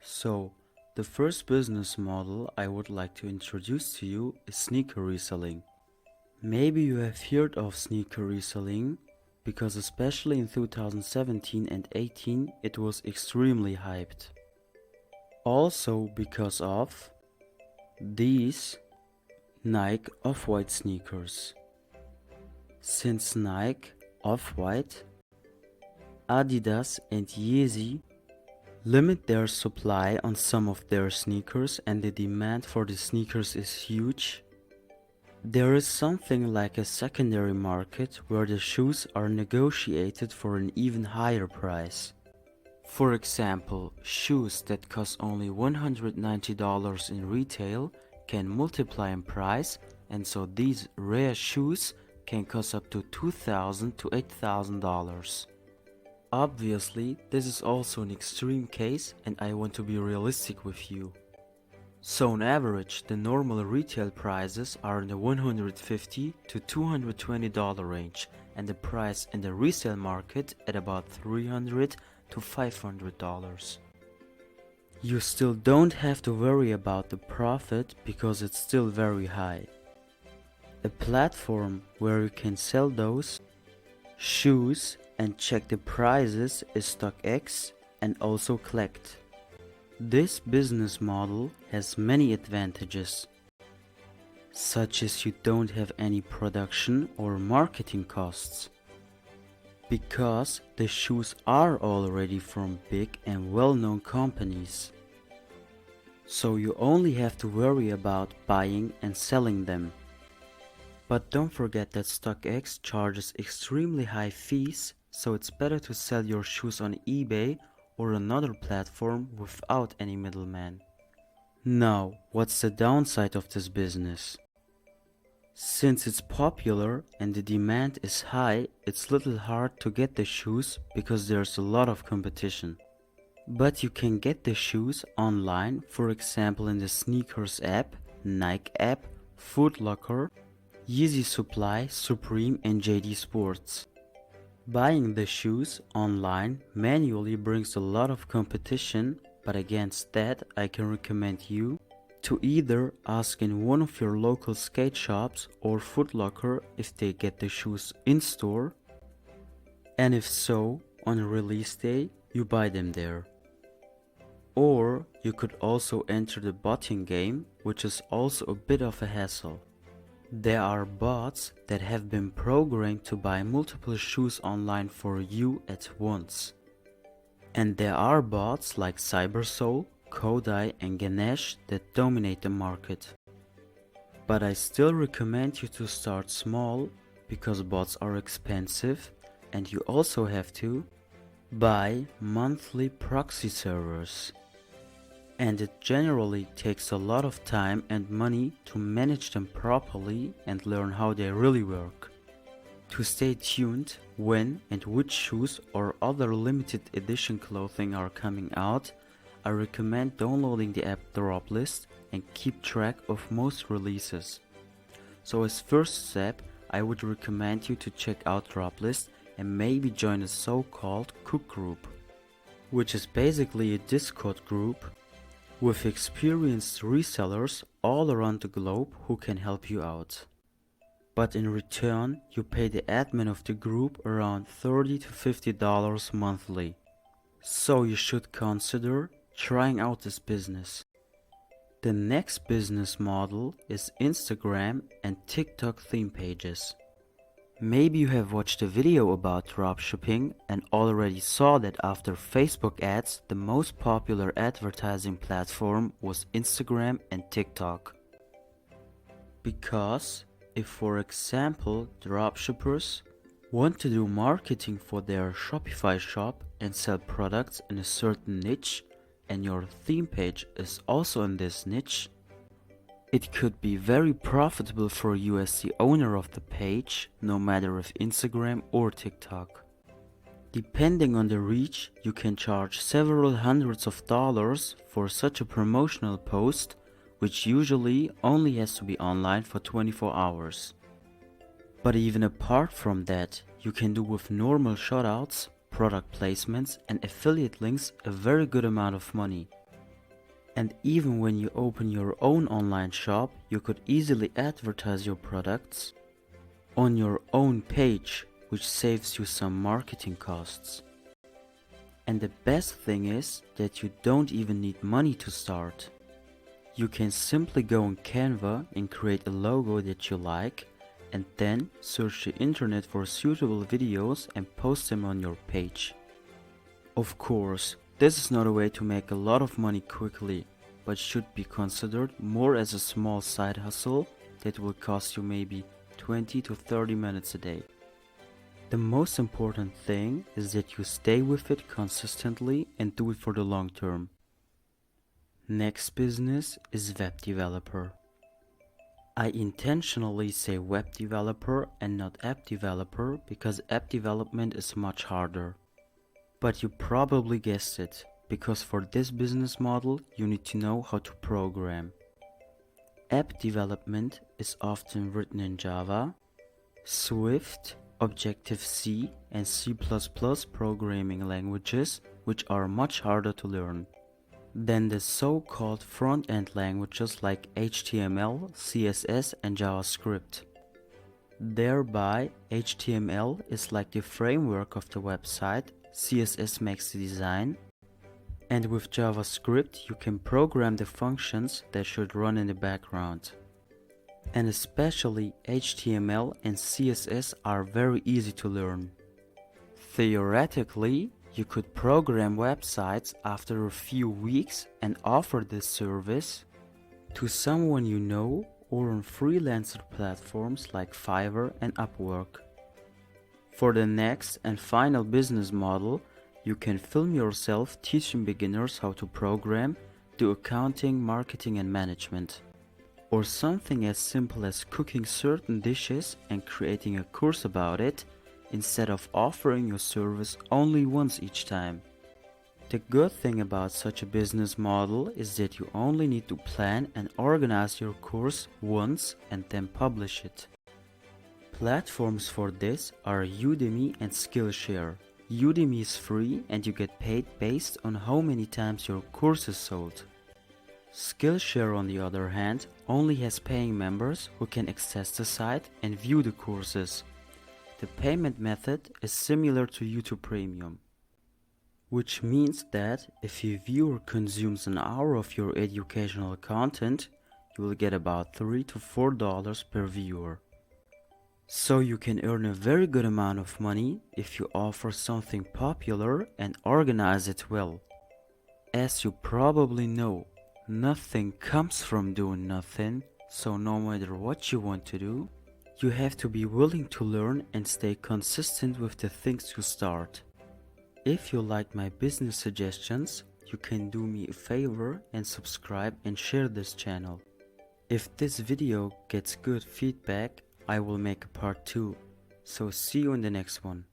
So, the first business model I would like to introduce to you is sneaker reselling. Maybe you have heard of sneaker reselling because especially in 2017 and 18 it was extremely hyped. Also because of these Nike Off-White sneakers. Since Nike, Off-White, Adidas and Yeezy limit their supply on some of their sneakers and the demand for the sneakers is huge, there is something like a secondary market where the shoes are negotiated for an even higher price. For example, shoes that cost only $190 in retail can multiply in price, and so these rare shoes can cost up to $2,000 to $8,000. Obviously, this is also an extreme case and I want to be realistic with you. So on average, the normal retail prices are in the $150 to $220 range and the price in the resale market at about $300 to $500. You still don't have to worry about the profit because it's still very high. A platform where you can sell those shoes and check the prices is StockX and also collect. This business model has many advantages, such as you don't have any production or marketing costs, because the shoes are already from big and well-known companies. So you only have to worry about buying and selling them. But don't forget that StockX charges extremely high fees, so it's better to sell your shoes on eBay or another platform without any middleman. Now, what's the downside of this business? Since it's popular and the demand is high, it's little hard to get the shoes because there's a lot of competition. But you can get the shoes online, for example in the Sneakers app, Nike app, Foot Locker, Yeezy Supply, Supreme and JD Sports. Buying the shoes online manually brings a lot of competition, but against that I can recommend you to either ask in one of your local skate shops or Foot Locker if they get the shoes in store, and if so, on release day you buy them there. Or you could also enter the botting game, which is also a bit of a hassle. There are bots that have been programmed to buy multiple shoes online for you at once. And there are bots like Cybersoul, Kodai and Ganesh that dominate the market. But I still recommend you to start small because bots are expensive and you also have to buy monthly proxy servers. And it generally takes a lot of time and money to manage them properly and learn how they really work. To stay tuned when and which shoes or other limited edition clothing are coming out, I recommend downloading the app Droplist and keep track of most releases. So as first step, I would recommend you to check out Droplist and maybe join a so-called Cook group, which is basically a Discord group with experienced resellers all around the globe who can help you out. But in return, you pay the admin of the group around $30 to $50 monthly. So you should consider trying out this business. The next business model is Instagram and TikTok theme pages. Maybe you have watched a video about dropshipping and already saw that after Facebook ads, the most popular advertising platform was Instagram and TikTok. Because if, for example, dropshippers want to do marketing for their Shopify shop and sell products in a certain niche, and your theme page is also in this niche, it could be very profitable for you as the owner of the page, no matter if Instagram or TikTok. Depending on the reach, you can charge several hundreds of dollars for such a promotional post, which usually only has to be online for 24 hours. But even apart from that, you can do with normal shoutouts, product placements and affiliate links a very good amount of money. And even when you open your own online shop, you could easily advertise your products on your own page, which saves you some marketing costs. And the best thing is that you don't even need money to start. You can simply go on Canva and create a logo that you like, and then search the internet for suitable videos and post them on your page. Of course, this is not a way to make a lot of money quickly, but should be considered more as a small side hustle that will cost you maybe 20 to 30 minutes a day. The most important thing is that you stay with it consistently and do it for the long term. Next business is web developer. I intentionally say web developer and not app developer because app development is much harder. But you probably guessed it, because for this business model you need to know how to program. App development is often written in Java, Swift, Objective-C and C++ programming languages, which are much harder to learn than the so-called front-end languages like HTML, CSS and JavaScript. Thereby, HTML is like the framework of the website, CSS makes the design, and with JavaScript you can program the functions that should run in the background. And especially HTML and CSS are very easy to learn. Theoretically, you could program websites after a few weeks and offer this service to someone you know or on freelancer platforms like Fiverr and Upwork. For the next and final business model, you can film yourself teaching beginners how to program, do accounting, marketing and management. Or something as simple as cooking certain dishes and creating a course about it, instead of offering your service only once each time. The good thing about such a business model is that you only need to plan and organize your course once and then publish it. Platforms for this are Udemy and Skillshare. Udemy is free and you get paid based on how many times your course is sold. Skillshare, on the other hand, only has paying members who can access the site and view the courses. The payment method is similar to YouTube Premium, which means that if a viewer consumes an hour of your educational content, you will get about $3 to $4 per viewer. So you can earn a very good amount of money if you offer something popular and organize it well. As you probably know, nothing comes from doing nothing, so no matter what you want to do, you have to be willing to learn and stay consistent with the things you start. If you like my business suggestions, you can do me a favor and subscribe and share this channel. If this video gets good feedback, I will make a part 2. So see you in the next one.